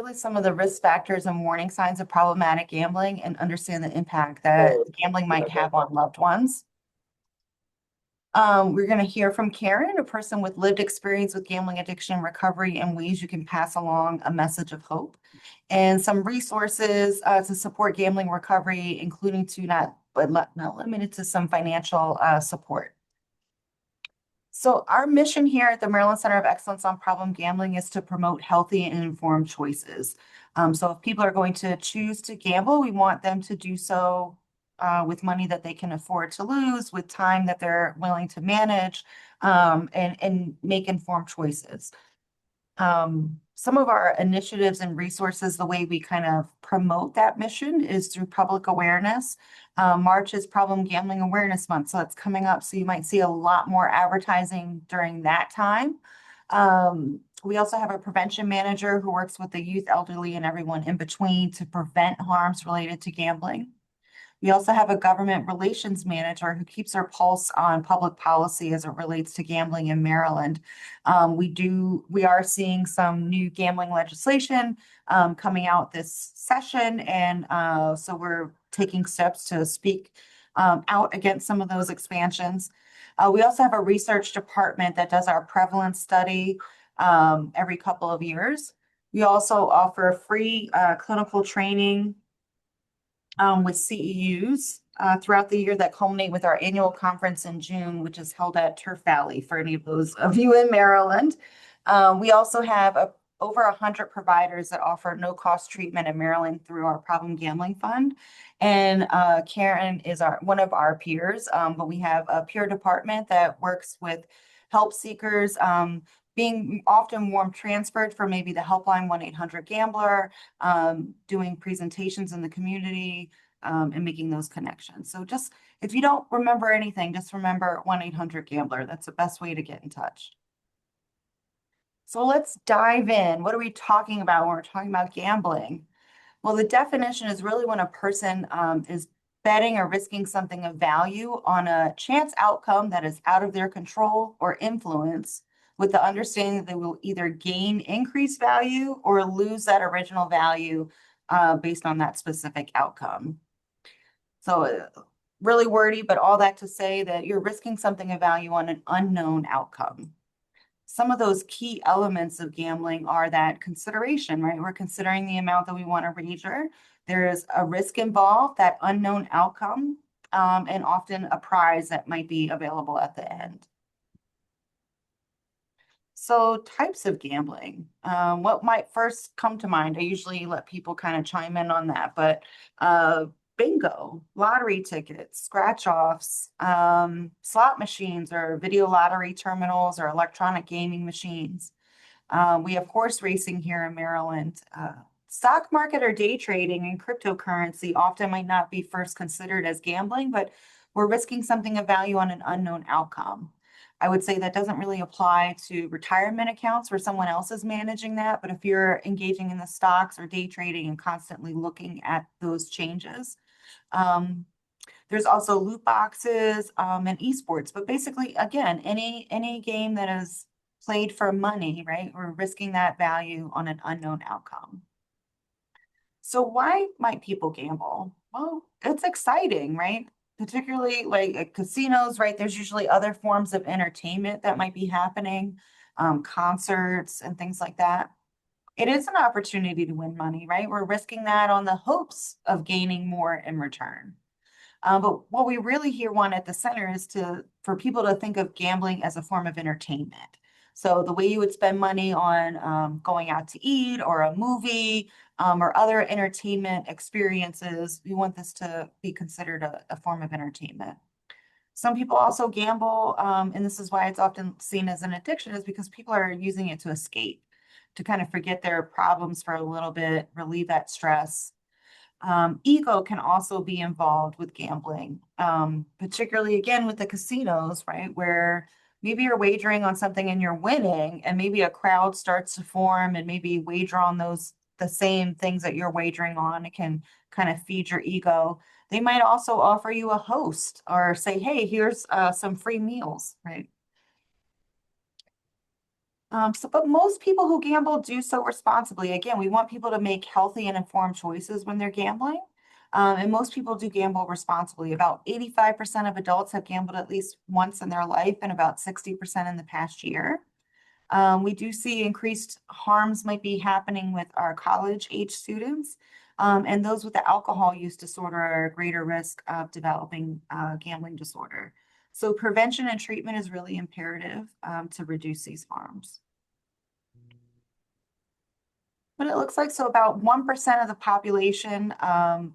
really some of the risk factors and warning signs of problematic gambling and understand the impact that gambling might have on loved ones. We're going to hear from Karen, a person with lived experience with gambling addiction and recovery, and ways you can pass along a message of hope, and some resources to support gambling recovery, including to not limited to some financial support. So our mission here at the Maryland Center of Excellence on Problem Gambling is to promote healthy and informed choices. So if people are going to choose to gamble, we want them to do so with money that they can afford to lose, with time that they're willing to manage, and make informed choices. Some of our initiatives and resources, the way we kind of promote that mission is through public awareness. March is Problem Gambling Awareness Month, so it's coming up. So you might see a lot more advertising during that time. We also have a prevention manager who works with the youth, elderly, and everyone in between to prevent harms related to gambling. We also have a government relations manager who keeps our pulse on public policy as it relates to gambling in Maryland. We are seeing some new gambling legislation coming out this session, and so we're taking steps to speak out against some of those expansions. We also have a research department that does our prevalence study every couple of years. We also offer free clinical training with CEUs throughout the year that culminate with our annual conference in June, which is held at Turf Valley for any of those of you in Maryland. We also have over 100 providers that offer no-cost treatment in Maryland through our Problem Gambling Fund. And Karen is one of our peers, but we have a peer department that works with help seekers, being often warm transferred for maybe the helpline 1-800-GAMBLER, doing presentations in the community, and making those connections. So just, if you don't remember anything, just remember 1-800-GAMBLER. That's the best way to get in touch. So let's dive in. What are we talking about when we're talking about gambling? Well, the definition is really when a person is betting or risking something of value on a chance outcome that is out of their control or influence, with the understanding that they will either gain increased value or lose that original value based on that specific outcome. So really wordy, but all that to say that you're risking something of value on an unknown outcome. Some of those key elements of gambling are that consideration, right? We're considering the amount that we want to wager. There is a risk involved, that unknown outcome, and often a prize that might be available at the end. So types of gambling, what might first come to mind? I usually let people kind of chime in on that, but bingo, lottery tickets, scratch-offs, slot machines or video lottery terminals or electronic gaming machines. We have horse racing here in Maryland. Stock market or day trading and cryptocurrency often might not be first considered as gambling, but we're risking something of value on an unknown outcome. I would say that doesn't really apply to retirement accounts where someone else is managing that. But if you're engaging in the stocks or day trading and constantly looking at those changes, there's also loot boxes and esports. But basically, again, any game that is played for money, right? We're risking that value on an unknown outcome. So why might people gamble? Well, it's exciting, right? Particularly like at casinos, right? There's usually other forms of entertainment that might be happening, concerts and things like that. It is an opportunity to win money, right? We're risking that on the hopes of gaining more in return. But what we really here want at the center is for people to think of gambling as a form of entertainment. So the way you would spend money on going out to eat or a movie or other entertainment experiences, we want this to be considered a form of entertainment. Some people also gamble, and this is why it's often seen as an addiction, is because people are using it to escape, to kind of forget their problems for a little bit, relieve that stress. Ego can also be involved with gambling, particularly again with the casinos, right? Where maybe you're wagering on something and you're winning, and maybe a crowd starts to form and maybe wager on the same things that you're wagering on. It can kind of feed your ego. They might also offer you a host or say, hey, here's some free meals, right? But most people who gamble do so responsibly. Again, we want people to make healthy and informed choices when they're gambling. And most people do gamble responsibly. About 85% of adults have gambled at least once in their life, and about 60% in the past year. We do see increased harms might be happening with our college age students. And those with the alcohol use disorder are at greater risk of developing gambling disorder. So prevention and treatment is really imperative to reduce these harms. But it looks like so about 1% of the population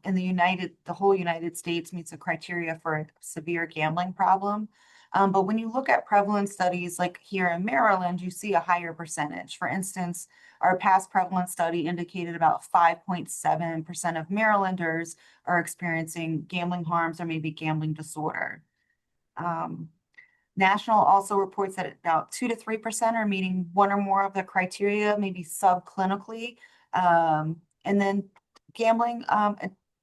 in the whole United States meets the criteria for a severe gambling problem. But when you look at prevalence studies like here in Maryland, you see a higher percentage. For instance, our past prevalence study indicated about 5.7% of Marylanders are experiencing gambling harms or maybe gambling disorder. National also reports that about 2 to 3% are meeting one or more of the criteria, maybe subclinically. And then gambling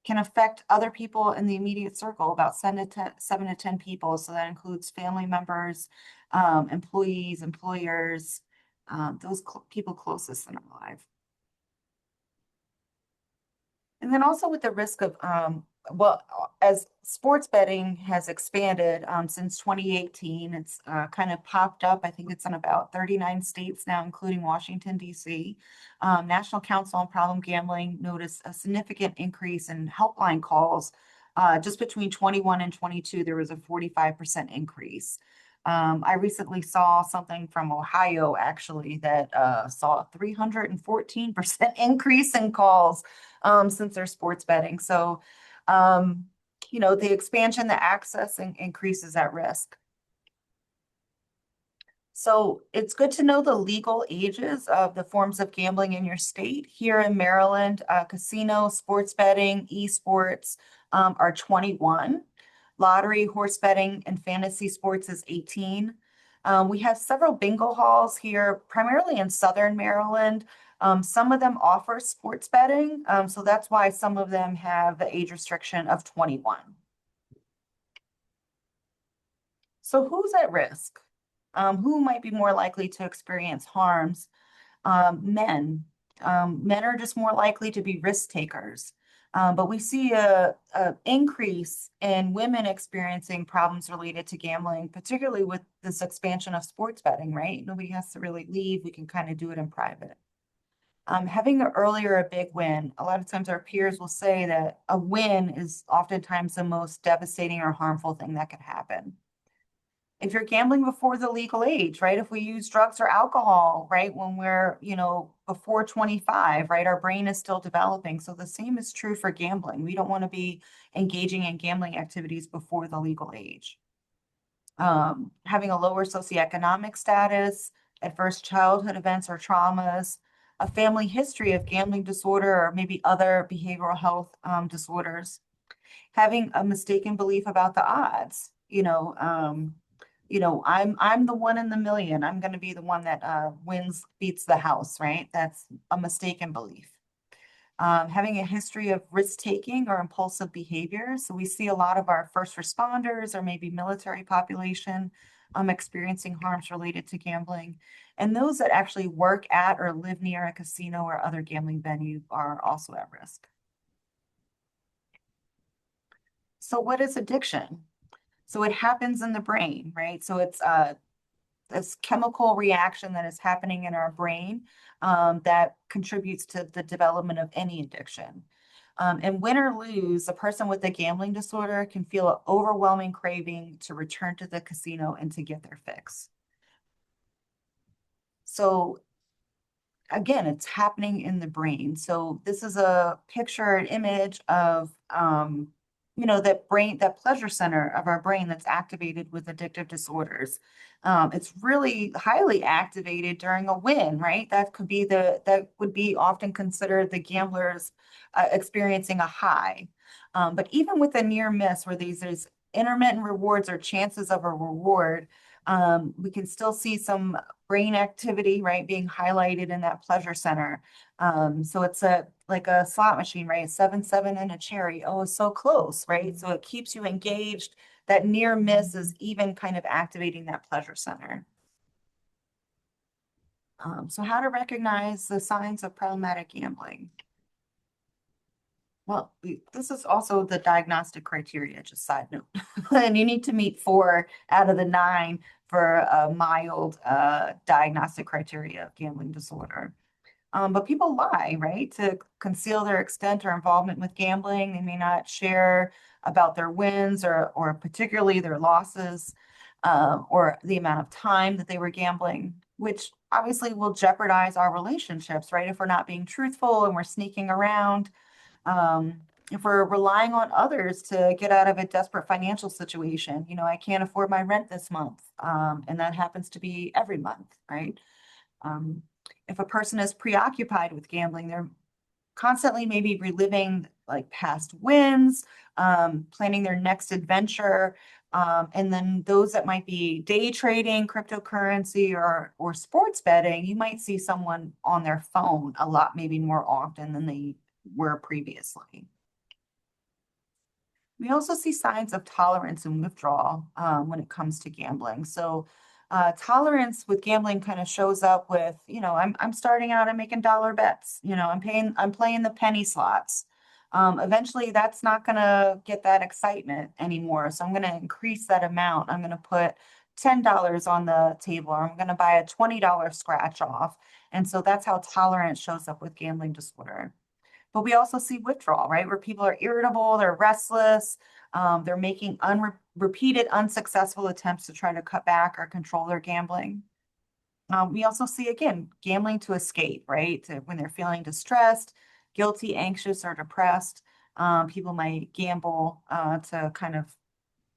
can affect other people in the immediate circle, about 7 to 10 people. So that includes family members, employees, employers, those people closest in our life. And then also with the risk of, well, as sports betting has expanded since 2018, it's kind of popped up. I think it's in about 39 states now, including Washington, D.C. National Council on Problem Gambling noticed a significant increase in helpline calls. Just between 21 and 22, there was a 45% increase. I recently saw something from Ohio, actually, that saw a 314% increase in calls since they're sports betting. So, the expansion, the access increases that risk. So it's good to know the legal ages of the forms of gambling in your state. Here in Maryland, casino, sports betting, esports are 21. Lottery, horse betting, and fantasy sports is 18. We have several bingo halls here, primarily in Southern Maryland. Some of them offer sports betting, so that's why some of them have the age restriction of 21. So who's at risk? Who might be more likely to experience harms? Men. Men are just more likely to be risk takers. But we see a increase in women experiencing problems related to gambling, particularly with this expansion of sports betting, right? Nobody has to really leave. We can kind of do it in private. Having earlier a big win, a lot of times our peers will say that a win is oftentimes the most devastating or harmful thing that could happen. If you're gambling before the legal age, right? If we use drugs or alcohol, right, when we're, before 25, right, our brain is still developing. So the same is true for gambling. We don't want to be engaging in gambling activities before the legal age. Having a lower socioeconomic status, adverse childhood events or traumas, a family history of gambling disorder or maybe other behavioral health disorders, having a mistaken belief about the odds, I'm the one in the million. I'm going to be the one that beats the house, right? That's a mistaken belief. Having a history of risk taking or impulsive behavior. So we see a lot of our first responders or maybe military population experiencing harms related to gambling. And those that actually work at or live near a casino or other gambling venue are also at risk. So what is addiction? So it happens in the brain, right? So it's this chemical reaction that is happening in our brain that contributes to the development of any addiction. And win or lose, a person with a gambling disorder can feel an overwhelming craving to return to the casino and to get their fix. So again, it's happening in the brain. So this is a picture, an image of that pleasure center of our brain that's activated with addictive disorders. It's really highly activated during a win, right? That would be often considered the gambler's experiencing a high. But even with a near miss where there's intermittent rewards or chances of a reward, we can still see some brain activity, right, being highlighted in that pleasure center. So it's like a slot machine, right? 7-7 and a cherry. Oh, it's so close, right? So it keeps you engaged. That near miss is even kind of activating that pleasure center. So how to recognize the signs of problematic gambling? Well, this is also the diagnostic criteria, just side note. And you need to meet 4 out of the 9 for a mild diagnostic criteria of gambling disorder. But people lie, right, to conceal their extent or involvement with gambling. They may not share about their wins or particularly their losses, or the amount of time that they were gambling, which obviously will jeopardize our relationships, right? If we're not being truthful and we're sneaking around, if we're relying on others to get out of a desperate financial situation, I can't afford my rent this month, and that happens to be every month, right? Um, if a person is preoccupied with gambling, they're constantly maybe reliving like past wins, planning their next adventure. And then those that might be day trading, cryptocurrency, or sports betting, you might see someone on their phone a lot, maybe more often than they were previously. We also see signs of tolerance and withdrawal when it comes to gambling. So tolerance with gambling kind of shows up with, I'm starting out and making dollar bets. I'm playing the penny slots. Eventually, that's not going to get that excitement anymore. So I'm going to increase that amount. I'm going to put $10 on the table, or I'm going to buy a $20 scratch off. And so that's how tolerance shows up with gambling disorder. But we also see withdrawal, right? Where people are irritable, they're restless, they're making repeated unsuccessful attempts to try to cut back or control their gambling. We also see, again, gambling to escape, right? When they're feeling distressed, guilty, anxious, or depressed, people might gamble to kind of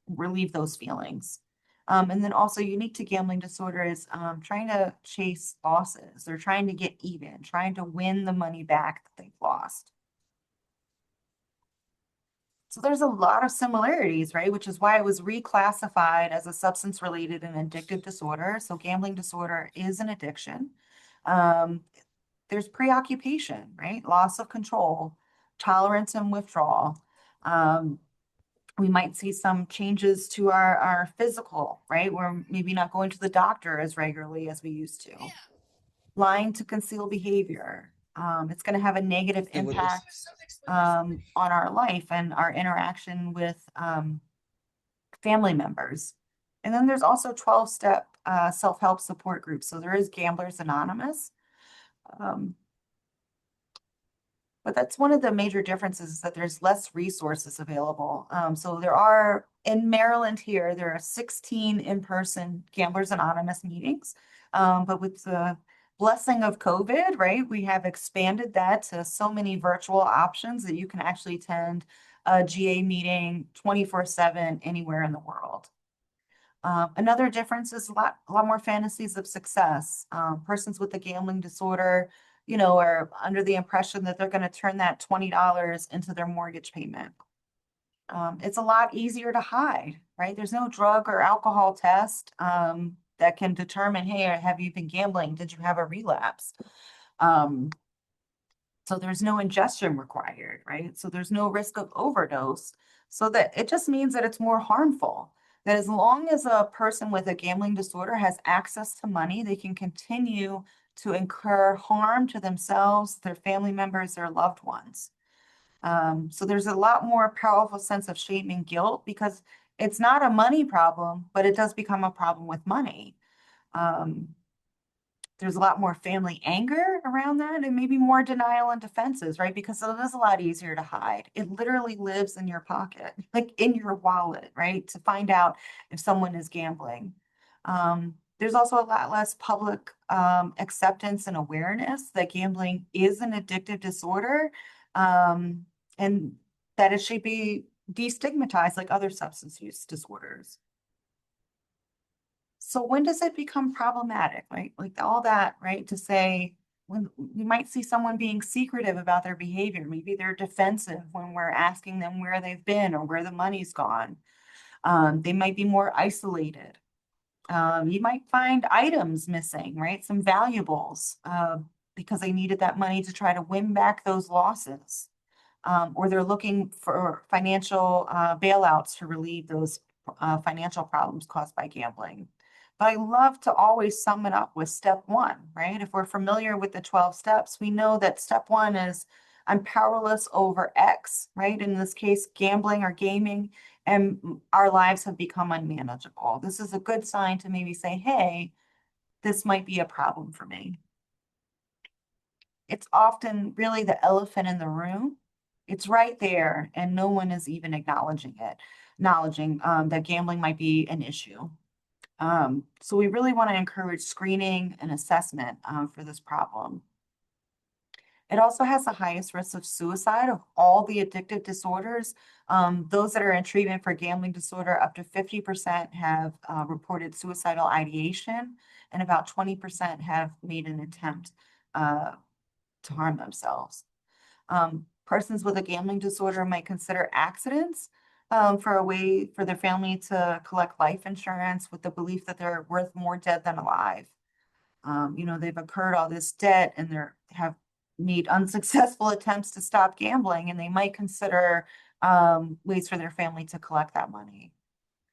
relieve those feelings. And then also unique to gambling disorder is trying to chase losses. They're trying to get even, trying to win the money back that they've lost. So there's a lot of similarities, right? Which is why it was reclassified as a substance-related and addictive disorder. So gambling disorder is an addiction. Um, there's preoccupation, right? Loss of control, tolerance and withdrawal. Um, we might see some changes to our physical, right? We're maybe not going to the doctor as regularly as we used to. Lying to conceal behavior. It's going to have a negative impact on our life and our interaction with family members. And then there's also 12-step self-help support groups. So there is Gamblers Anonymous. But that's one of the major differences is that there's less resources available. So there are, in Maryland here, there are 16 in-person Gamblers Anonymous meetings. But with the blessing of COVID, right, we have expanded that to so many virtual options that you can actually attend a GA meeting 24/7 anywhere in the world. Another difference is a lot more fantasies of success. Persons with a gambling disorder, are under the impression that they're going to turn that $20 into their mortgage payment. It's a lot easier to hide, right? There's no drug or alcohol test that can determine, hey, have you been gambling? Did you have a relapse? So there's no ingestion required, right? So there's no risk of overdose. So that it just means that it's more harmful. That as long as a person with a gambling disorder has access to money, they can continue to incur harm to themselves, their family members, their loved ones. So there's a lot more powerful sense of shame and guilt because it's not a money problem, but it does become a problem with money. There's a lot more family anger around that and maybe more denial and defenses, right? Because it is a lot easier to hide. It literally lives in your pocket, like in your wallet, right? To find out if someone is gambling. There's also a lot less public acceptance and awareness that gambling is an addictive disorder, and that it should be destigmatized like other substance use disorders. So when does it become problematic? Right? Like all that, right? To say when we might see someone being secretive about their behavior, maybe they're defensive when we're asking them where they've been or where the money's gone. They might be more isolated. You might find items missing, right? Some valuables because they needed that money to try to win back those losses. Or they're looking for financial bailouts to relieve those financial problems caused by gambling. But I love to always sum it up with step one, right? If we're familiar with the 12 steps, we know that step one is I'm powerless over X, right? In this case, gambling or gaming, and our lives have become unmanageable. This is a good sign to maybe say, hey, this might be a problem for me. It's often really the elephant in the room. It's right there, and no one is even acknowledging that gambling might be an issue. So we really want to encourage screening and assessment for this problem. It also has the highest risk of suicide of all the addictive disorders. Those that are in treatment for gambling disorder, up to 50% have reported suicidal ideation, and about 20% have made an attempt to harm themselves. Persons with a gambling disorder might consider accidents for a way for their family to collect life insurance with the belief that they're worth more dead than alive. They've incurred all this debt and they have made unsuccessful attempts to stop gambling, and they might consider ways for their family to collect that money.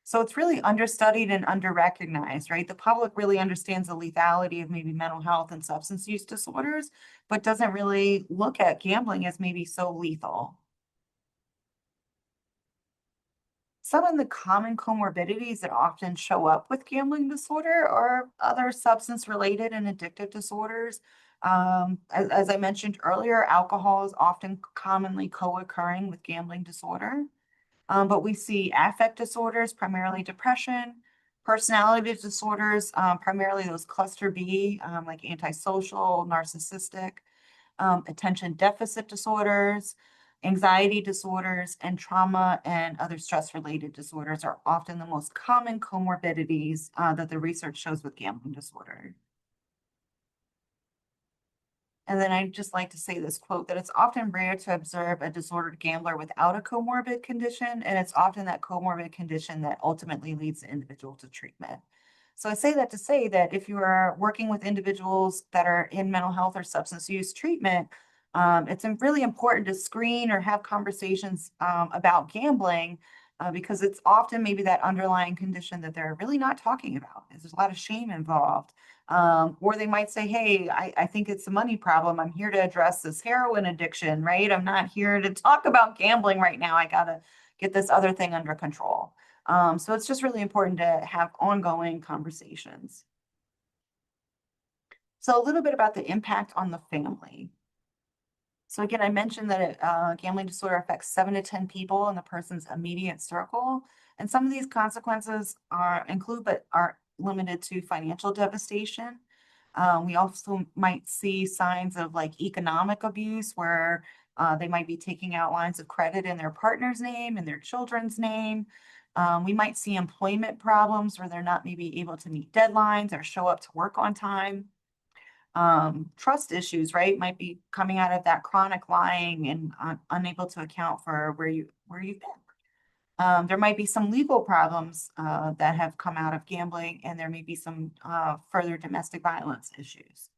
So it's really understudied and under-recognized, right? The public really understands the lethality of maybe mental health and substance use disorders, but doesn't really look at gambling as maybe so lethal. Some of the common comorbidities that often show up with gambling disorder or other substance-related and addictive disorders. As I mentioned earlier, alcohol is often commonly co-occurring with gambling disorder. But we see affect disorders, primarily depression, personality disorders, primarily those cluster B, like antisocial, narcissistic, attention deficit disorders, anxiety disorders, and trauma and other stress-related disorders are often the most common comorbidities that the research shows with gambling disorder. And then I'd just like to say this quote that it's often rare to observe a disordered gambler without a comorbid condition, and it's often that comorbid condition that ultimately leads the individual to treatment. So I say that to say that if you are working with individuals that are in mental health or substance use treatment, it's really important to screen or have conversations about gambling because it's often maybe that underlying condition that they're really not talking about. There's a lot of shame involved. Or they might say, hey, I think it's a money problem. I'm here to address this heroin addiction, right? I'm not here to talk about gambling right now. I got to get this other thing under control. So it's just really important to have ongoing conversations. So a little bit about the impact on the family. So again, I mentioned that gambling disorder affects 7 to 10 people in the person's immediate circle. And some of these consequences include, but aren't limited to financial devastation. We also might see signs of like economic abuse where they might be taking out lines of credit in their partner's name and their children's name. We might see employment problems where they're not maybe able to meet deadlines or show up to work on time. Trust issues, right, might be coming out of that chronic lying and unable to account for where you've been. There might be some legal problems that have come out of gambling, and there may be some further domestic violence issues.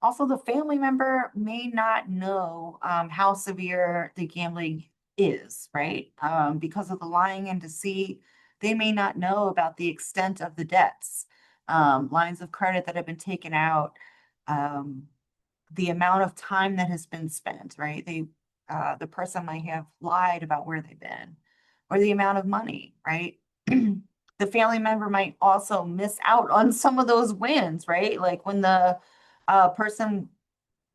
Also, the family member may not know how severe the gambling is, right? Because of the lying and deceit, they may not know about the extent of the debts, lines of credit that have been taken out, the amount of time that has been spent, right? The person might have lied about where they've been, or the amount of money, right? The family member might also miss out on some of those wins, right? Like when the person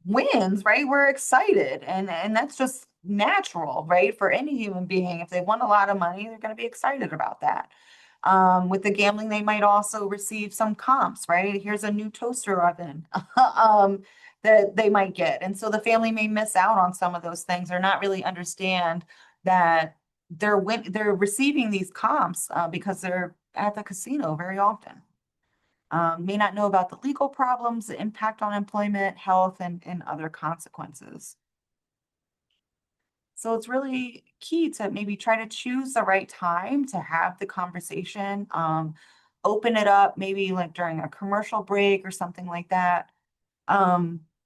wins, right? We're excited, and that's just natural, right? For any human being, if they won a lot of money, they're going to be excited about that. With the gambling, they might also receive some comps, right? Here's a new toaster oven that they might get. And so the family may miss out on some of those things or not really understand that they're receiving these comps because they're at the casino very often. May not know about the legal problems, the impact on employment, health, and other consequences. So it's really key to maybe try to choose the right time to have the conversation. Open it up, maybe like during a commercial break or something like that.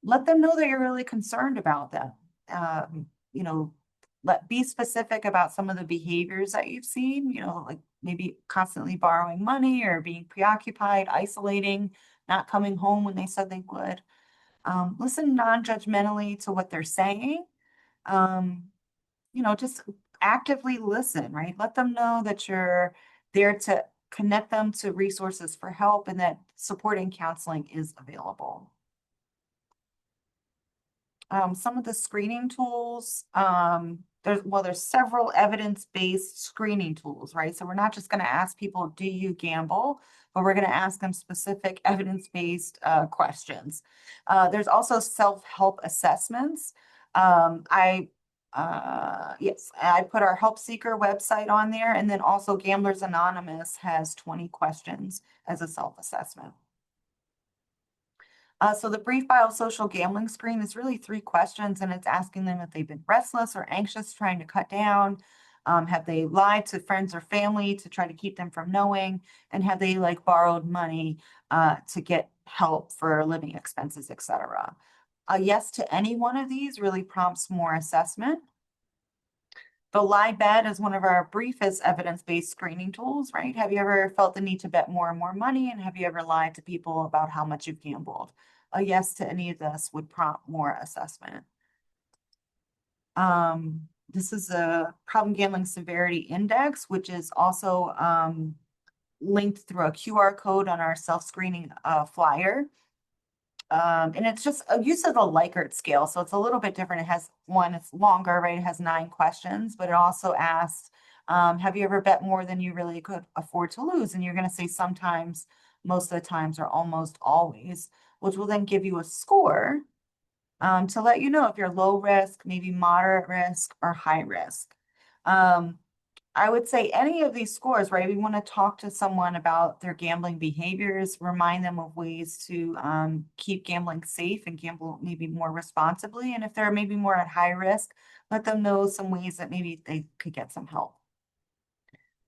Let them know that you're really concerned about them. You know, be specific about some of the behaviors that you've seen, like maybe constantly borrowing money or being preoccupied, isolating, not coming home when they said they would. Listen non-judgmentally to what they're saying. Um, just actively listen, right? Let them know that you're there to connect them to resources for help and that support and counseling is available. Some of the screening tools, there's several evidence-based screening tools, right? So we're not just going to ask people, do you gamble? But we're going to ask them specific evidence-based questions. There's also self-help assessments. Yes, I put our Help Seeker website on there, and then also Gamblers Anonymous has 20 questions as a self-assessment. So the brief biosocial gambling screen is really 3 questions, and it's asking them if they've been restless or anxious, trying to cut down. Have they lied to friends or family to try to keep them from knowing? And have they borrowed money to get help for living expenses, etc. A yes to any one of these really prompts more assessment. The lie bet is one of our briefest evidence-based screening tools, right? Have you ever felt the need to bet more and more money? And have you ever lied to people about how much you've gambled? A yes to any of this would prompt more assessment. This is a problem gambling severity index, which is also linked through a QR code on our self-screening flyer. And it's just a use of the Likert scale. So it's a little bit different. It has it's longer, right? It has 9 questions, but it also asks, have you ever bet more than you really could afford to lose? And you're going to say sometimes, most of the times, or almost always, which will then give you a score to let you know if you're low risk, maybe moderate risk, or high risk. I would say any of these scores, right? We want to talk to someone about their gambling behaviors, remind them of ways to keep gambling safe and gamble maybe more responsibly. And if they're maybe more at high risk, let them know some ways that maybe they could get some help.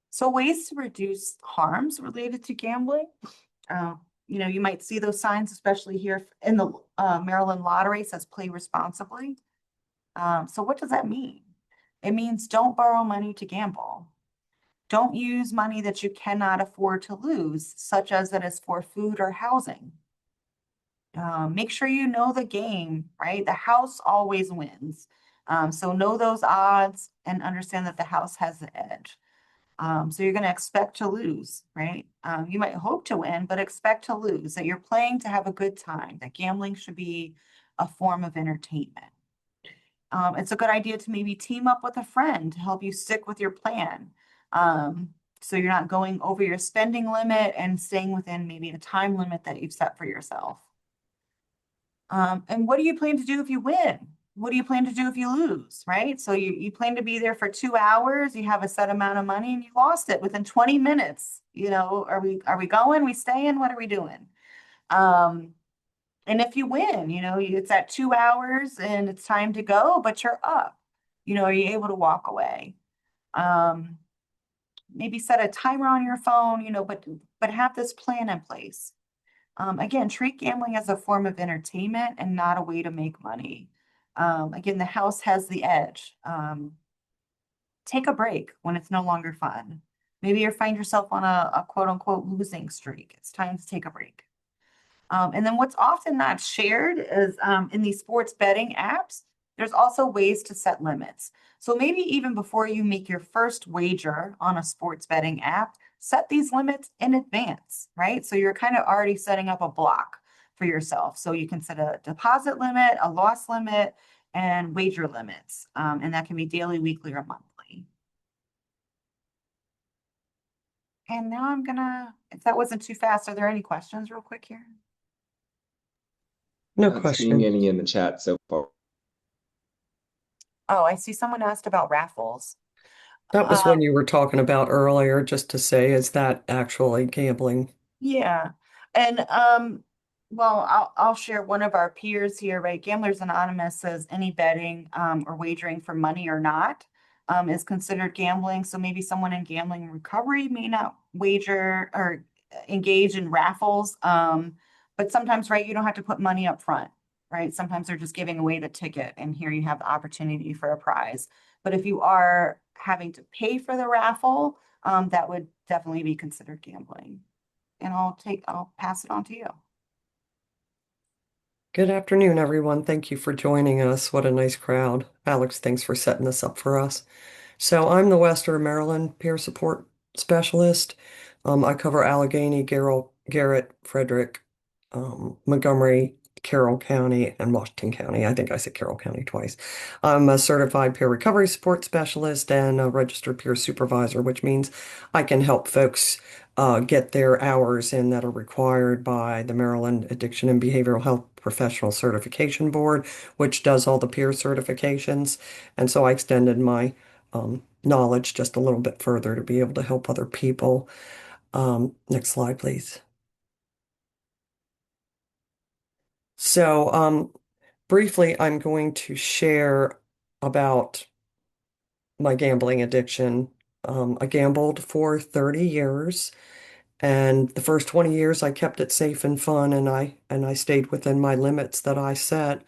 So ways to reduce harms related to gambling. You might see those signs, especially here in the Maryland lottery, says play responsibly. So what does that mean? It means don't borrow money to gamble. Don't use money that you cannot afford to lose, such as that is for food or housing. Make sure you know the game, right? The house always wins. So know those odds and understand that the house has the edge. So you're going to expect to lose, right? You might hope to win, but expect to lose, that you're playing to have a good time, that gambling should be a form of entertainment. It's a good idea to maybe team up with a friend to help you stick with your plan. So you're not going over your spending limit and staying within maybe a time limit that you've set for yourself. And what do you plan to do if you win? What do you plan to do if you lose, right? So you plan to be there for 2 hours, you have a set amount of money and you lost it within 20 minutes. Are we going, we staying, what are we doing? And if you win, it's at 2 hours and it's time to go, but you're up. Are you able to walk away? Maybe set a timer on your phone, but have this plan in place. Again, treat gambling as a form of entertainment and not a way to make money. Again, the house has the edge. Take a break when it's no longer fun. Maybe you find yourself on a quote unquote losing streak. It's time to take a break. And then what's often not shared is in these sports betting apps, there's also ways to set limits. So maybe even before you make your first wager on a sports betting app, set these limits in advance, right? So you're kind of already setting up a block for yourself. So you can set a deposit limit, a loss limit, and wager limits. And that can be daily, weekly, or monthly. And now if that wasn't too fast, are there any questions real quick here? No Not question. seeing any in the chat so far. Oh, I see someone asked about raffles. That was one you were talking about earlier, just to say, is that actually gambling? Yeah. And well, I'll share one of our peers here, right? Gamblers Anonymous says any betting or wagering for money or not is considered gambling. So maybe someone in gambling recovery may not wager or engage in raffles. But sometimes, right, you don't have to put money up front, right? Sometimes they're just giving away the ticket and here you have the opportunity for a prize. But if you are having to pay for the raffle, that would definitely be considered gambling. And I'll pass it on to you. Good afternoon, everyone. Thank you for joining us. What a nice crowd. Alex, thanks for setting this up for us. So I'm the Western Maryland Peer Support Specialist. I cover Allegheny, Garrett, Frederick, Montgomery, Carroll County, and Washington County. I think I said Carroll County twice. I'm a certified peer recovery support specialist and a registered peer supervisor, which means I can help folks get their hours in that are required by the Maryland Addiction and Behavioral Health Professional Certification Board, which does all the peer certifications. And so I extended my knowledge just a little bit further to be able to help other people. Next slide, please. So, briefly, I'm going to share about my gambling addiction. I gambled for 30 years, and the first 20 years I kept it safe and fun, and I stayed within my limits that I set.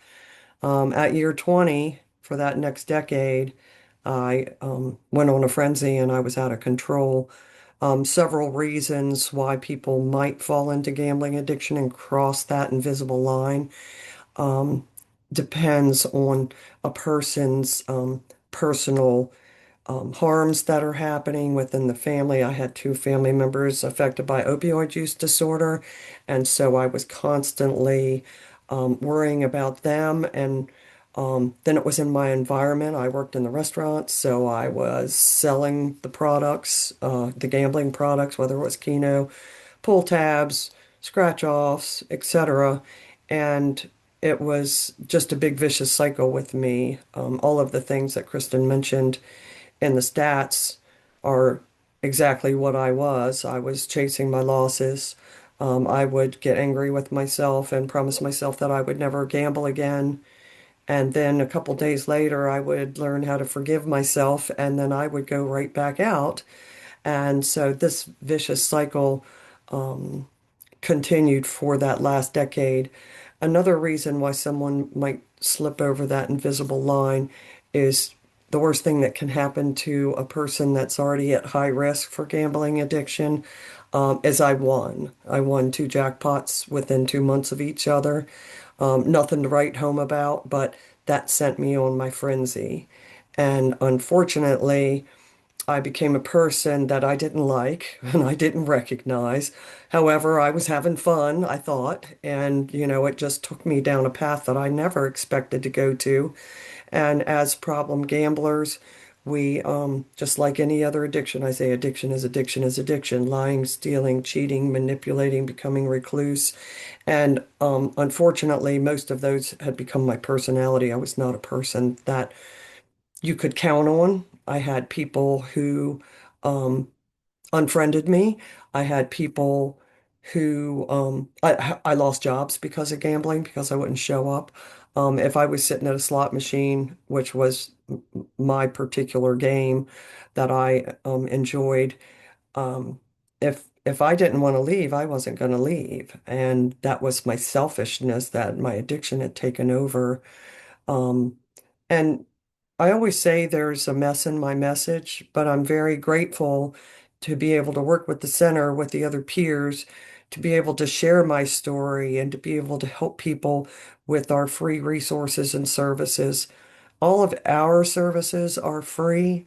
At year 20, for that next decade, I went on a frenzy and I was out of control. Several reasons why people might fall into gambling addiction and cross that invisible line um, depends on a person's personal harms that are happening within the family. I had two family members affected by opioid use disorder, and so I was constantly worrying about them. And then it was in my environment. I worked in the restaurant, so I was selling the products, the gambling products, whether it was Keno, pull tabs, scratch offs, etc. And it was just a big vicious cycle with me. All of the things that Kristen mentioned in the stats are exactly what I was. I was chasing my losses. I would get angry with myself and promise myself that I would never gamble again. And then a couple days later, I would learn how to forgive myself, and then I would go right back out. And so this vicious cycle continued for that last decade. Another reason why someone might slip over that invisible line is the worst thing that can happen to a person that's already at high risk for gambling addiction is I won. I won two jackpots within 2 months of each other. Nothing to write home about, but that sent me on my frenzy. And unfortunately, I became a person that I didn't like and I didn't recognize. However, I was having fun, I thought, and it just took me down a path that I never expected to go to. And as problem gamblers, we just like any other addiction, I say addiction is addiction is addiction, lying, stealing, cheating, manipulating, becoming recluse. And unfortunately, most of those had become my personality. I was not a person that you could count on. I had people who um, unfriended me. I had people who I lost jobs because of gambling because I wouldn't show up. If I was sitting at a slot machine, which was my particular game that I enjoyed, um, if I didn't want to leave, I wasn't going to leave, and that was my selfishness that my addiction had taken over. Um, and I always say there's a mess in my message, but I'm very grateful to be able to work with the center, with the other peers, to be able to share my story and to be able to help people with our free resources and services. All of our services are free,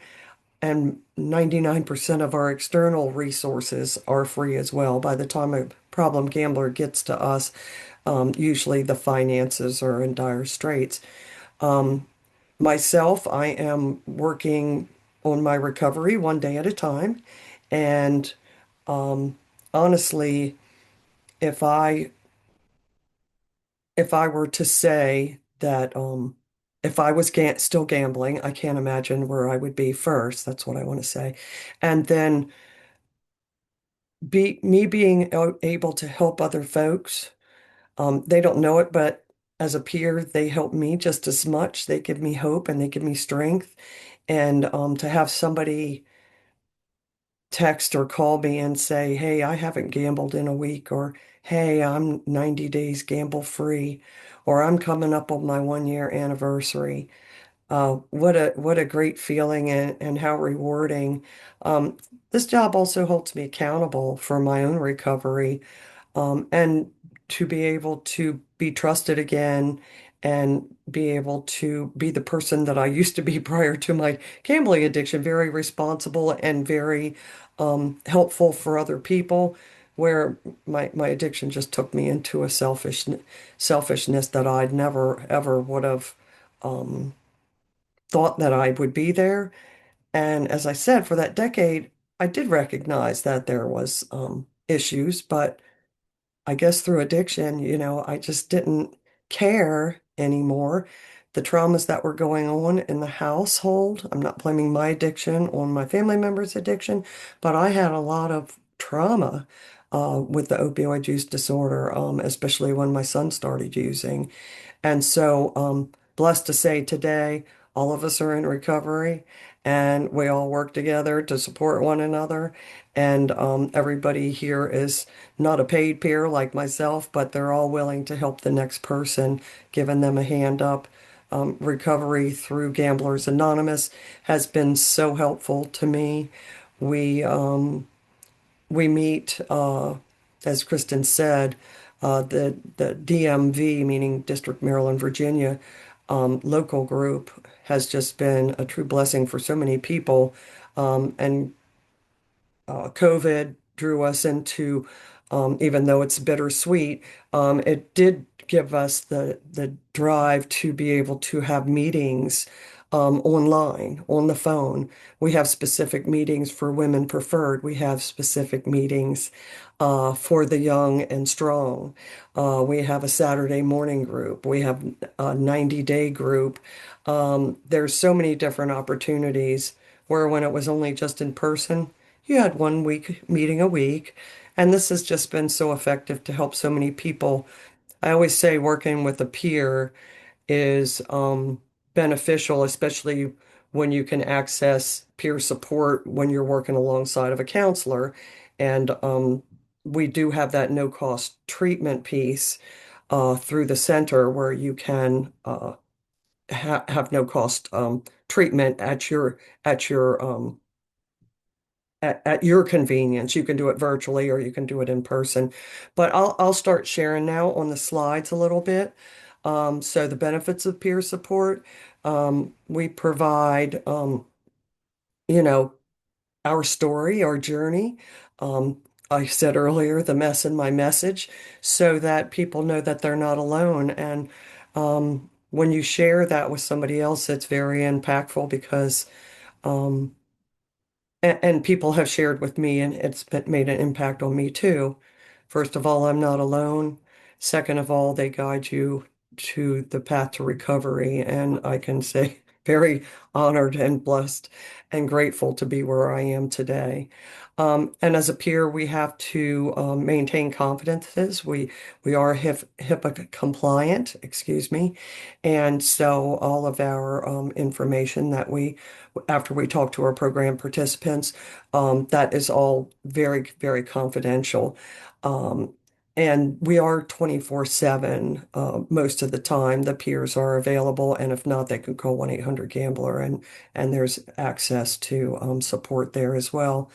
and 99% of our external resources are free as well. By the time a problem gambler gets to us, usually the finances are in dire straits. Um, Myself, I am working on my recovery one day at a time. And um, honestly, if I if I were to say that if I was still gambling, I can't imagine where I would be first. That's what I want to say. And then being able to help other folks. They don't know it, but as a peer, they help me just as much. They give me hope and they give me strength. And to have somebody text or call me and say, hey, I haven't gambled in a week, or hey, I'm 90 days gamble free, or I'm coming up on my 1 year anniversary. What a great feeling and how rewarding. Um, this job also holds me accountable for my own recovery, and to be able to be trusted again and be able to be the person that I used to be prior to my gambling addiction, very responsible and very helpful for other people, where my addiction just took me into a selfishness that I'd never ever would have thought that I would be there. And as I said, for that decade, I did recognize that there was issues, but I guess through addiction, I just didn't care anymore. The traumas that were going on in the household, I'm not blaming my addiction on my family members' addiction, but I had a lot of trauma with the opioid use disorder, especially when my son started using. And so, blessed to say today, all of us are in recovery and we all work together to support one another. And everybody here is not a paid peer like myself, but they're all willing to help the next person, giving them a hand up. Recovery through Gamblers Anonymous has been so helpful to me. We we meet, as Kristen said, the DMV, meaning District Maryland, Virginia, local group has just been a true blessing for so many people. And COVID drew us into, even though it's bittersweet, it did give us the drive to be able to have meetings online, on the phone. We have specific meetings for women preferred. We have specific meetings for the young and strong. We have a Saturday morning group. We have a 90-day group. There's so many different opportunities where when it was only just in person, you had 1 week meeting a week. And this has just been so effective to help so many people. I always say working with a peer is beneficial, especially when you can access peer support when you're working alongside of a counselor. And we do have that no cost treatment piece through the center where you can have no cost treatment at your convenience. You can do it virtually or you can do it in person. But I'll start sharing now on the slides a little bit. So the benefits of peer support, we provide, you know, our story, our journey. I said earlier, the mess in my message, so that people know that they're not alone. And when you share that with somebody else, it's very impactful because um, and people have shared with me, and made an impact on me too. First of all, I'm not alone. Second of all, they guide you to the path to recovery. And I can say, very honored and blessed and grateful to be where I am today. And as a peer, we have to maintain confidences. We are HIPAA compliant, excuse me. And so all of our information that after we talk to our program participants, that is all very, very confidential. Um, and we are 24/7 most of the time. The peers are available, and if not, they can call 1-800-GAMBLER, and there's access to support there as well.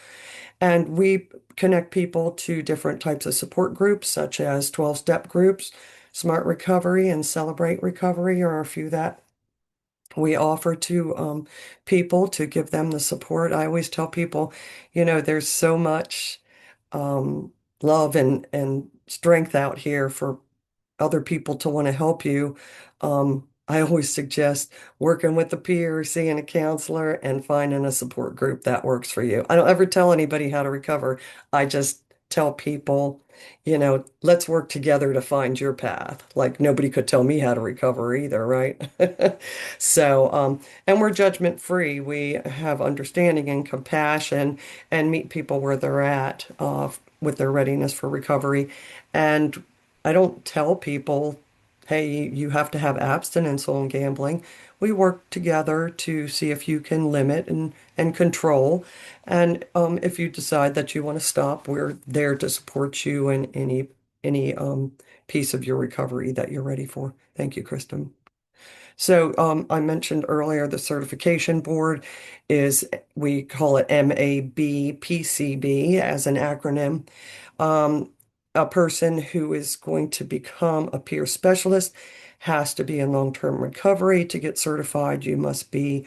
And we connect people to different types of support groups, such as 12-step groups. Smart Recovery and Celebrate Recovery are a few that we offer to people to give them the support. I always tell people, there's so much love and strength out here for other people to want to help you. I always suggest working with a peer, seeing a counselor, and finding a support group that works for you. I don't ever tell anybody how to recover. I just tell people, let's work together to find your path. Like nobody could tell me how to recover either, right? So, and we're judgment free. We have understanding and compassion and meet people where they're at, with their readiness for recovery. And I don't tell people, hey, you have to have abstinence on gambling. We work together to see if you can limit and control. And if you decide that you want to stop, we're there to support you in any piece of your recovery that you're ready for. Thank you, Kristen. So I mentioned earlier the certification board is, we call it MABPCB as an acronym. Um, a person who is going to become a peer specialist has to be in long-term recovery. To get certified, you must be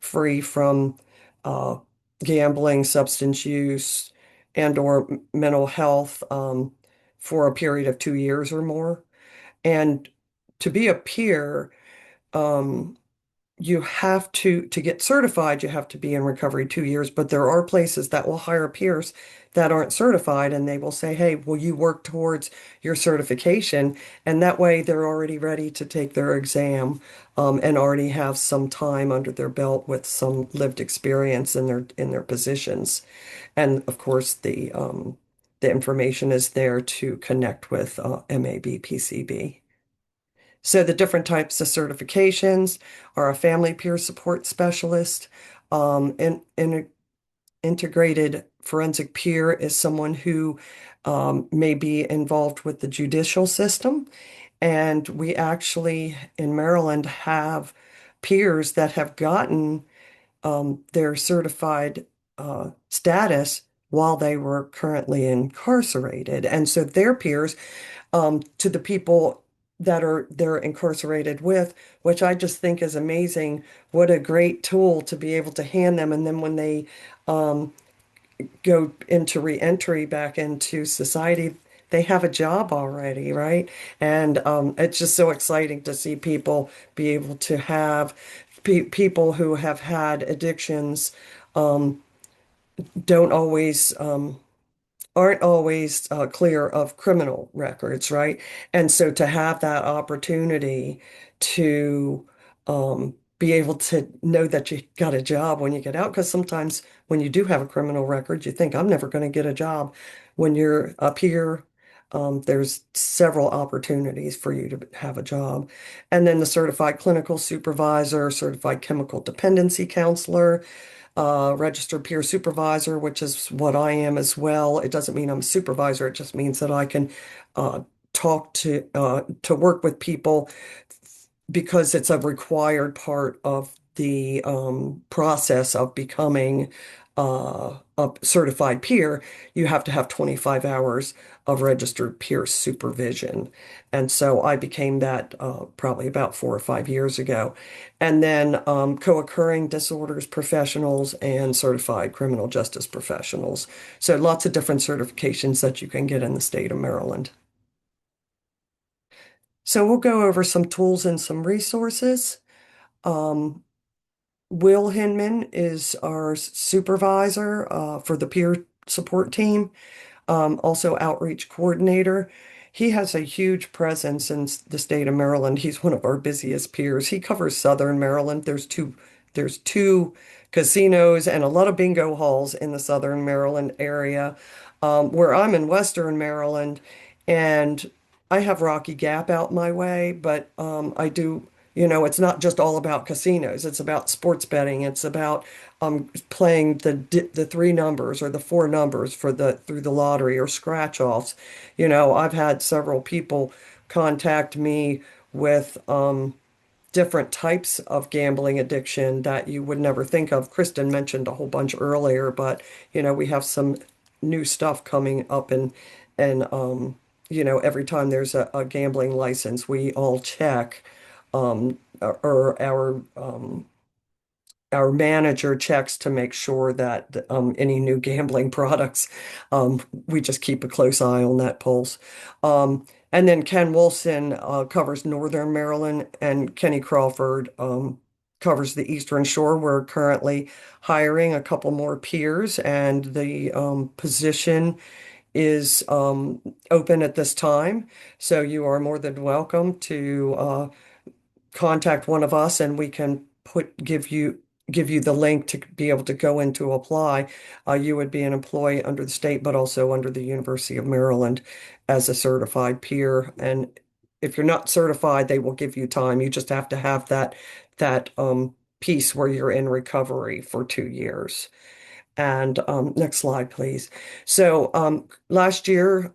free from uh, gambling, substance use, and or mental health for a period of 2 years or more. And to be a peer, um, you have to get certified, you have to be in recovery 2 years, but there are places that will hire peers that aren't certified and they will say, hey, will you work towards your certification? And that way they're already ready to take their exam and already have some time under their belt with some lived experience in their positions. And of course, the information is there to connect with MABPCB. So the different types of certifications are a family peer support specialist, and integrated forensic peer is someone who may be involved with the judicial system. And we actually in Maryland have peers that have gotten their certified status while they were currently incarcerated. And so their peers to the people that are they're incarcerated with, which I just think is amazing. What a great tool to be able to hand them. And then when they um, go into reentry back into society, they have a job already, right? And it's just so exciting to see people be able to have people who have had addictions um, don't always aren't always clear of criminal records, right? And so to have that opportunity to be able to know that you got a job when you get out, because sometimes when you do have a criminal record, you think, I'm never going to get a job. When you're up here, there's several opportunities for you to have a job. And then the certified clinical supervisor, certified chemical dependency counselor, registered peer supervisor, which is what I am as well. It doesn't mean I'm a supervisor. It just means that I can uh, talk to work with people because it's a required part of the process of becoming a certified peer. You have to have 25 hours of registered peer supervision. And so I became that probably about 4 or 5 years ago. And then co-occurring disorders professionals and certified criminal justice professionals. So lots of different certifications that you can get in the state of Maryland. So we'll go over some tools and some resources. Um, Will Hinman is our supervisor for the peer support team, also outreach coordinator. He has a huge presence in the state of Maryland. He's one of our busiest peers. He covers Southern Maryland. There's two casinos and a lot of bingo halls in the Southern Maryland area. Where I'm in Western Maryland, and I have Rocky Gap out my way, but I do, it's not just all about casinos. It's about sports betting. It's about playing the three numbers or the four numbers for the through the lottery or scratch offs. I've had several people contact me with different types of gambling addiction that you would never think of. Kristen mentioned a whole bunch earlier, but we have some new stuff coming up and every time there's a gambling license, we all check or our manager checks to make sure that any new gambling products, we just keep a close eye on that pulse. And then Ken Wilson covers Northern Maryland, and Kenny Crawford covers the Eastern Shore. We're currently hiring a couple more peers, and the position is open at this time. So you are more than welcome to contact one of us and we can give you the link to be able to go in to apply. You would be an employee under the state, but also under the University of Maryland as a certified peer. And if you're not certified, they will give you time. You just have to have that piece where you're in recovery for 2 years. And next slide, please. So last year,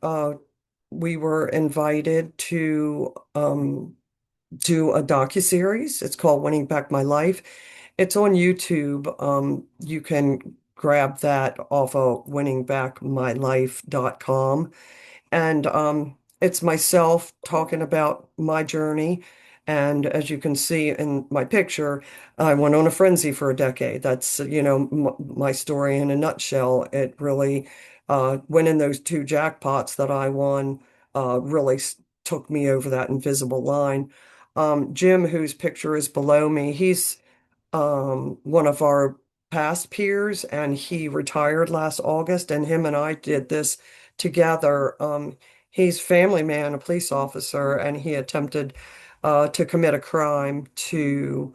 we were invited to do a docuseries. It's called Winning Back My Life. It's on YouTube. You can grab that off of winningbackmylife.com. And it's myself talking about my journey. And as you can see in my picture, I went on a frenzy for a decade. That's, m my story in a nutshell. It really, winning those two jackpots that I won, really took me over that invisible line. Jim, whose picture is below me, he's one of our past peers, and he retired last August, and him and I did this together. He's family man, a police officer, and he attempted to commit a crime to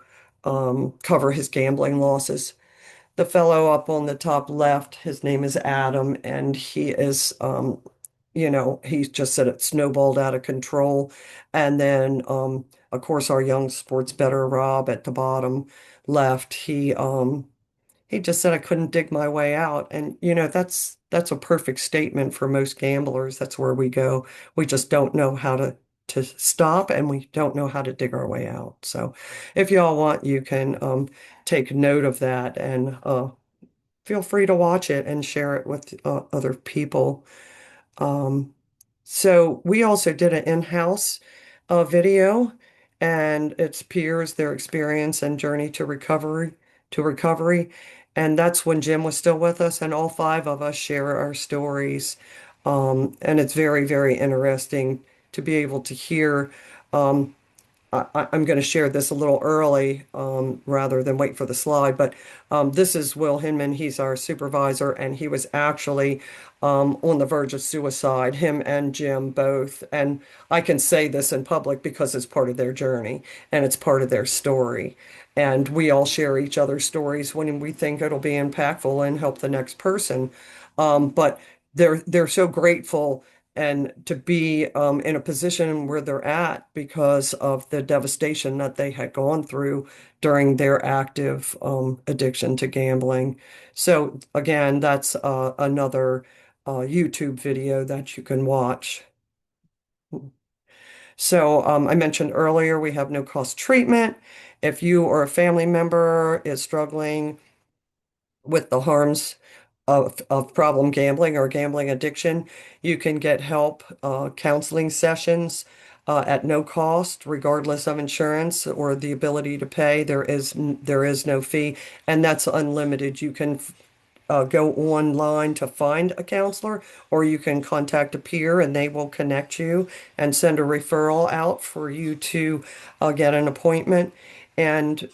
cover his gambling losses. The fellow up on the top left, his name is Adam, and he is, he just said it snowballed out of control. And then, of course, our young sports bettor Rob at the bottom left, he just said I couldn't dig my way out. And, that's a perfect statement for most gamblers. That's where we go. We just don't know how to stop, and we don't know how to dig our way out. So if y'all want, you can take note of that, and feel free to watch it and share it with other people. Um, so we also did an in-house video, and it's peers, their experience and journey to recovery. And that's when Jim was still with us, and all five of us share our stories. And it's very, very interesting to be able to hear. Um, I'm going to share this a little early rather than wait for the slide, but this is Will Hinman. He's our supervisor, and he was actually on the verge of suicide, him and Jim both. And I can say this in public because it's part of their journey and it's part of their story. And we all share each other's stories when we think it'll be impactful and help the next person. But they're so grateful and to be in a position where they're at because of the devastation that they had gone through during their active addiction to gambling. So again, that's another YouTube video that you can watch. So I mentioned earlier we have no cost treatment. If you or a family member is struggling with the harms of problem gambling or gambling addiction, you can get help, counseling sessions at no cost, regardless of insurance or the ability to pay. There is no fee, and that's unlimited. You can go online to find a counselor, or you can contact a peer and they will connect you and send a referral out for you to get an appointment. And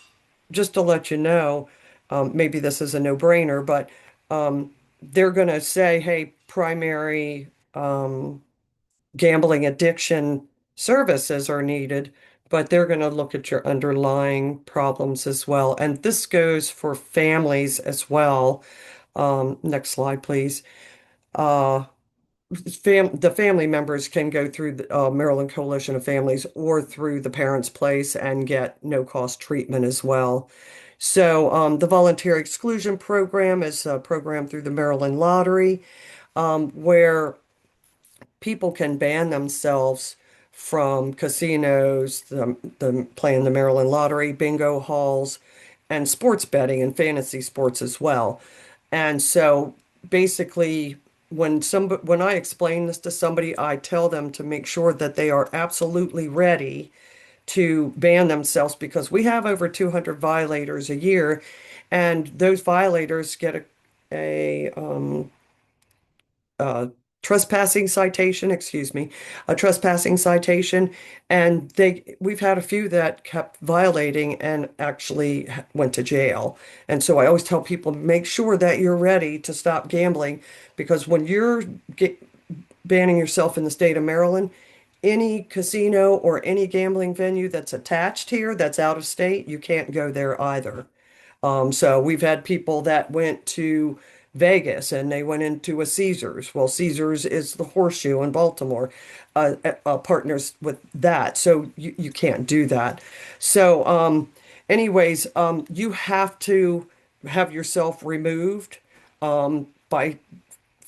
just to let you know, maybe this is a no-brainer, but they're going to say, hey, primary gambling addiction services are needed, but they're going to look at your underlying problems as well. And this goes for families as well. Next slide, please. Uh, the family members can go through the Maryland Coalition of Families or through the Parents Place and get no-cost treatment as well. So the Voluntary Exclusion Program is a program through the Maryland Lottery, where people can ban themselves from casinos, the playing the Maryland Lottery, bingo halls, and sports betting and fantasy sports as well. And so basically, when I explain this to somebody, I tell them to make sure that they are absolutely ready to ban themselves because we have over 200 violators a year, and those violators get a trespassing citation, excuse me, a trespassing citation, and we've had a few that kept violating and actually went to jail. And so I always tell people make sure that you're ready to stop gambling because when you're banning yourself in the state of Maryland, any casino or any gambling venue that's attached here that's out of state, you can't go there either. So we've had people that went to Vegas and they went into a Caesars. Well, Caesars is the Horseshoe in Baltimore, partners with that. So you can't do that. So, anyways, you have to have yourself removed by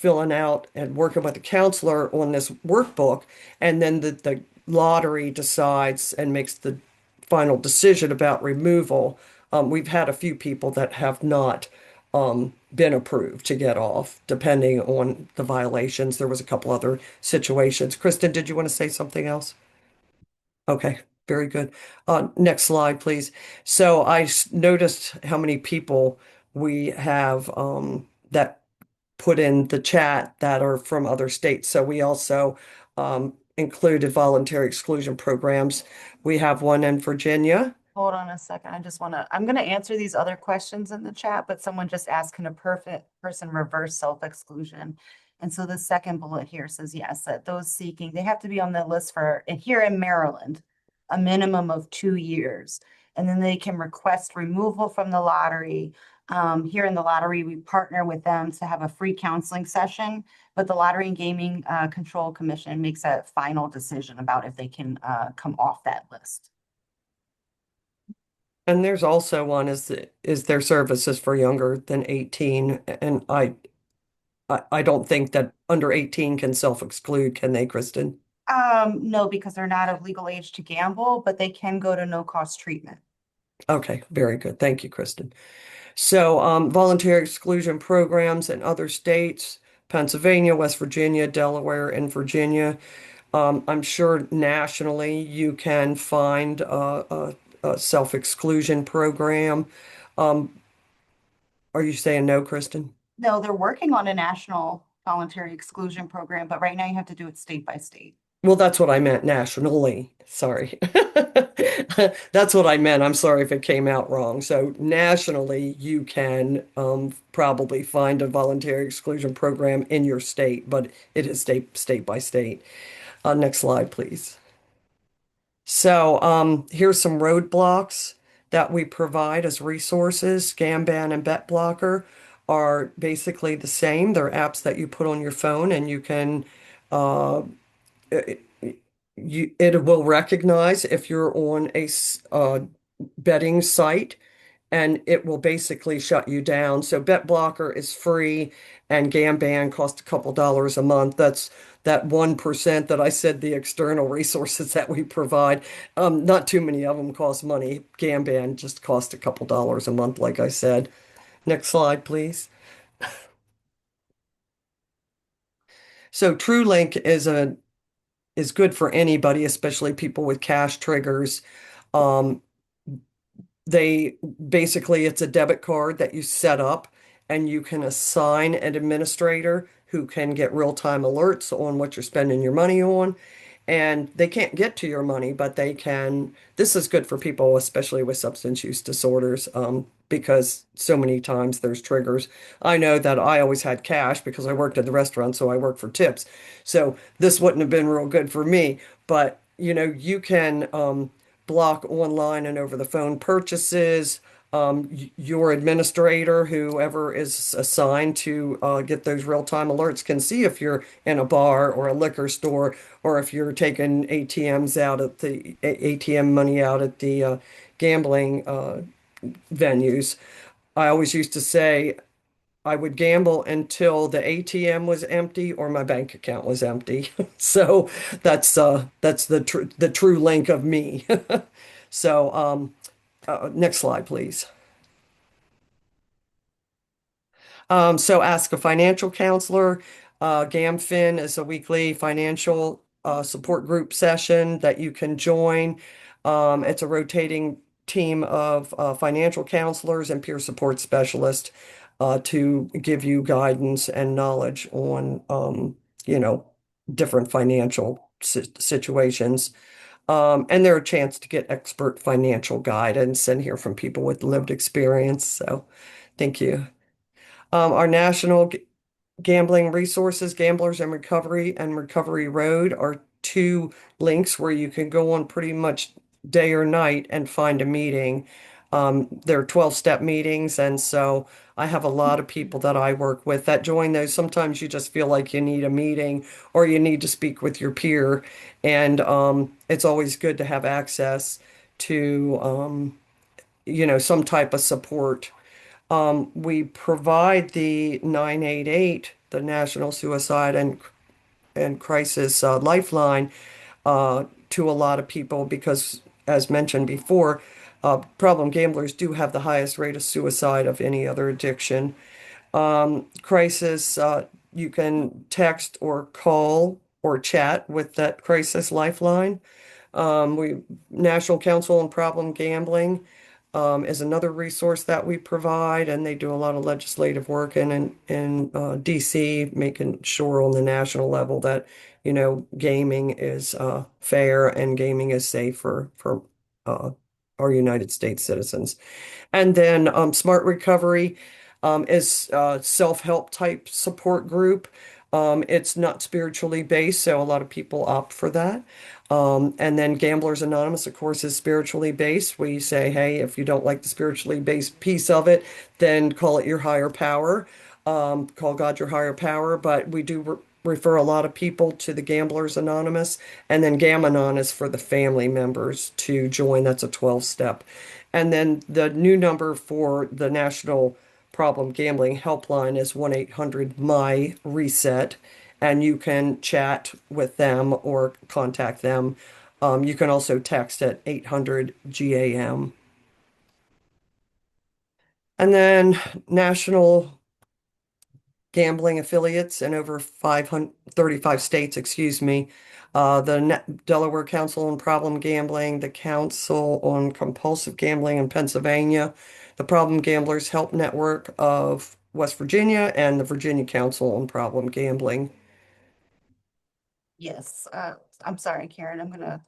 filling out and working with the counselor on this workbook, and then the lottery decides and makes the final decision about removal. We've had a few people that have not been approved to get off, depending on the violations. There was a couple other situations. Kristen, did you want to say something else? Okay, very good. Next slide, please. So noticed how many people we have that put in the chat that are from other states. So we also included voluntary exclusion programs. We have one in Virginia. Hold on a second. I'm going to answer these other questions in the chat, but someone just asked, can a perfect person reverse self-exclusion? And so the second bullet here says, yes, that those seeking, they have to be on the list for, and here in Maryland, a minimum of 2 years. And then they can request removal from the lottery. Here in the lottery, we partner with them to have a free counseling session, but the Lottery and Gaming Control Commission makes a final decision about if they can come off that list. And there's also one is their services for younger than 18. And I don't think that under 18 can self-exclude, can they, Kristen? No, because they're not of legal age to gamble, but they can go to no-cost treatment. Okay, very good. Thank you, Kristen. So, voluntary exclusion programs in other states, Pennsylvania, West Virginia, Delaware, and Virginia. I'm sure nationally you can find a self-exclusion program. Um, are you saying no, Kristen? No, they're working on a national voluntary exclusion program, but right now you have to do it state by state. Well, that's what I meant nationally. Sorry. That's what I meant. I'm sorry if it came out wrong. So nationally, you can probably find a voluntary exclusion program in your state, but it is state by state. Next slide, please. So here's some roadblocks that we provide as resources. Gamban and BetBlocker are basically the same. They're apps that you put on your phone and you can uh, it will recognize if you're on a betting site and it will basically shut you down. So Bet Blocker is free and Gamban costs a couple dollars a month. That's that 1% that I said the external resources that we provide. Not too many of them cost money. Gamban just costs a couple dollars a month, like I said. Next slide, please. So TrueLink is good for anybody, especially people with cash triggers. Um, they basically it's a debit card that you set up and you can assign an administrator who can get real-time alerts on what you're spending your money on. And they can't get to your money, but they can. This is good for people, especially with substance use disorders, because so many times there's triggers. I know that I always had cash because I worked at the restaurant, so I worked for tips. So this wouldn't have been real good for me. But you can block online and over the phone purchases. Your administrator, whoever is assigned to get those real-time alerts, can see if you're in a bar or a liquor store, or if you're taking ATMs out at the ATM money out at the gambling venues. I always used to say I would gamble until the ATM was empty or my bank account was empty. So that's the true link of me. So next slide, please. So ask a financial counselor. GAMFin is a weekly financial support group session that you can join. It's a rotating team of financial counselors and peer support specialists to give you guidance and knowledge on, you know, different financial situations. And they're a chance to get expert financial guidance and hear from people with lived experience. So thank you. Our national gambling resources, Gamblers and Recovery Road are two links where you can go on pretty much day or night and find a meeting. They're 12-step meetings, and so I have a lot of people that I work with that join those. Sometimes you just feel like you need a meeting or you need to speak with your peer, and it's always good to have access to some type of support. We provide the 988 the National Suicide and Crisis Lifeline to a lot of people because, as mentioned before, problem gamblers do have the highest rate of suicide of any other addiction. Crisis, you can text or call or chat with that crisis lifeline. National Council on Problem Gambling is another resource that we provide, and they do a lot of legislative work in DC, making sure on the national level that, gaming is fair and gaming is safe for uh, our United States citizens. And then Smart Recovery is a self-help type support group. It's not spiritually based, so a lot of people opt for that. And then Gamblers Anonymous, of course, is spiritually based. We say, hey, if you don't like the spiritually based piece of it, then call it your higher power. Call God your higher power. But we do refer a lot of people to the Gamblers Anonymous. And then Gam-Anon is for the family members to join. That's a 12-step. And then the new number for the National Problem Gambling Helpline is 1-800-MY-RESET, and you can chat with them or contact them. You can also text at 800-GAM. And then national gambling affiliates in over 535 states, excuse me. The Delaware Council on Problem Gambling, the Council on Compulsive Gambling in Pennsylvania, the Problem Gamblers Help Network of West Virginia, and the Virginia Council on Problem Gambling. Yes, I'm sorry, Karen, let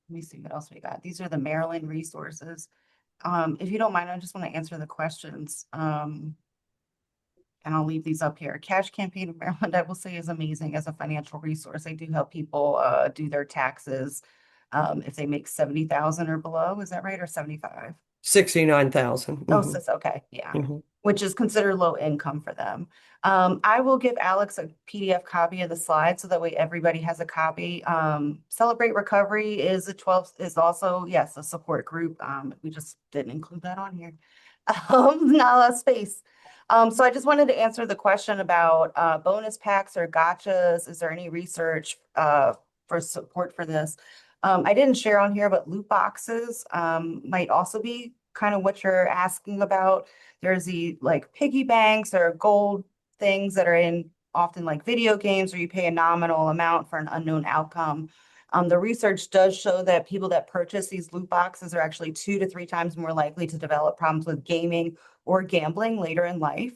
me see what else we got. These are the Maryland resources. If you don't mind, I just want to answer the questions. And I'll leave these up here. Cash Campaign of Maryland, I will say, is amazing as a financial resource. They do help people do their taxes if they make 70,000 or below. Is that right? Or 75? 69,000. Oh, okay, yeah, Mhm. which is considered low income for them. I will give Alex a PDF copy of the slide so that way everybody has a copy. Celebrate Recovery is is also, yes, a support group. We just didn't include that on here. Not a lot of space. So I just wanted to answer the question about bonus packs or gotchas. Is there any research for support for this? I didn't share on here, but loot boxes might also be kind of what you're asking about. There's the like piggy banks or gold things that are in often like video games where you pay a nominal amount for an unknown outcome. The research does show that people that purchase these loot boxes are actually 2 to 3 times more likely to develop problems with gaming or gambling later in life.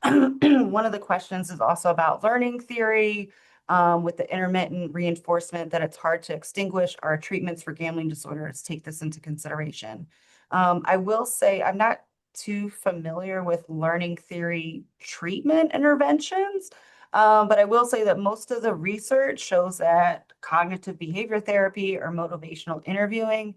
One of the questions is also about learning theory with the intermittent reinforcement that it's hard to extinguish. Our treatments for gambling disorders take this into consideration. I will say I'm not too familiar with learning theory treatment interventions, but I will say that most of the research shows that cognitive behavior therapy or motivational interviewing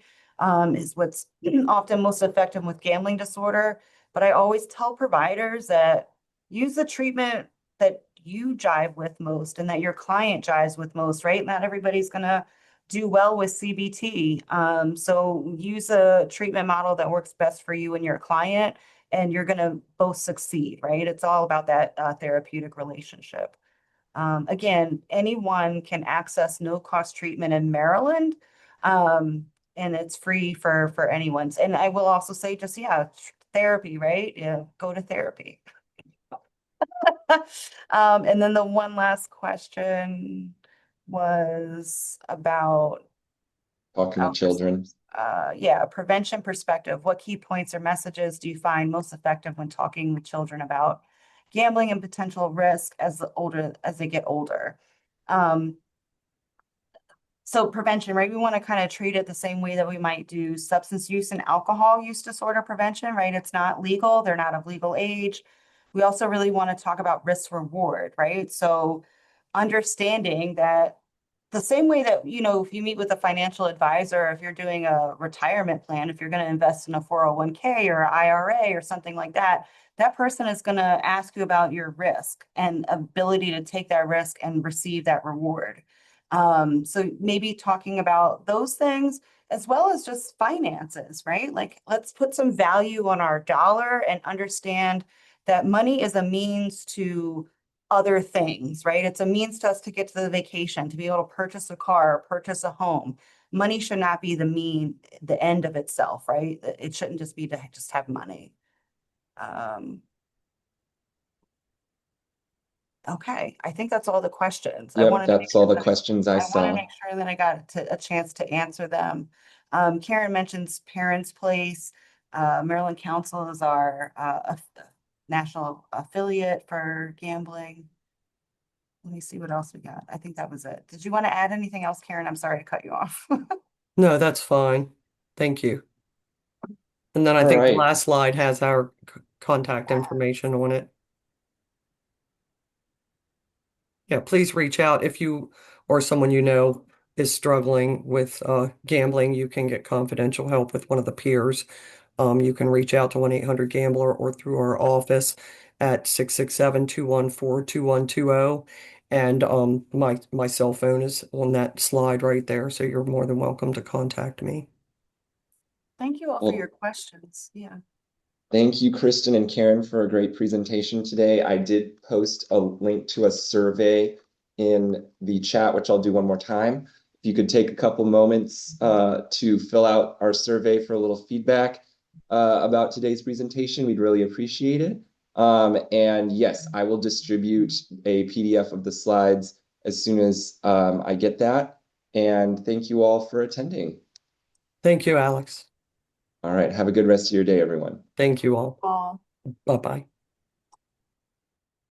is what's often most effective with gambling disorder. But I always tell providers that use the treatment that you jive with most and that your client jives with most, right? Not everybody's going to do well with CBT. So use a treatment model that works best for you and your client, and you're going to both succeed, right? It's all about that therapeutic relationship. Again, anyone can access no-cost treatment in Maryland, and it's free for anyone's. And I will also say just, yeah, therapy, right? Yeah, go to therapy. And then the one last question was about Talking to children. yeah, prevention perspective. What key points or messages do you find most effective when talking with children about gambling and potential risk as they get older? So prevention, right? We want to kind of treat it the same way that we might do substance use and alcohol use disorder prevention, right? It's not legal. They're not of legal age. We also really want to talk about risk reward, right? So understanding that the same way that, if you meet with a financial advisor, if you're doing a retirement plan, if you're going to invest in a 401k or IRA or something like that, that person is going to ask you about your risk and ability to take that risk and receive that reward. So maybe talking about those things as well as just finances, right? Like let's put some value on our dollar and understand that money is a means to other things, right? It's a means to us to get to the vacation, to be able to purchase a car, purchase a home. Money should not be the end of itself, right? It shouldn't just be to just have money. Okay, I think that's all the questions. I Yep, wanted to make that's all sure the that questions I I want to saw. make sure that I got a chance to answer them. Karen mentions Parents Place. Maryland Council is our national affiliate for gambling. Let me see what else we got. I think that was it. Did you want to add anything else, Karen? I'm sorry to cut you off. No, that's fine. Thank you. And then I All think the right. last slide has our contact information on it. Yeah, please reach out if you or someone you know is struggling with gambling. You can get confidential help with one of the peers. You can reach out to 1-800-GAMBLER or through our office at 667-214-2120. And my cell phone is on that slide right there, so you're more than welcome to contact me. Thank you all for Well, your questions. Yeah. thank you, Kristen and Karen, for a great presentation today. I did post a link to a survey in the chat, which I'll do one more time. If you could take a couple moments to fill out our survey for a little feedback about today's presentation, we'd really appreciate it. And yes, I will distribute a PDF of the slides as soon as I get that. And thank you all for attending. Thank you, Alex. All right, have a good rest of your day, everyone. Thank you all. Well, Bye-bye.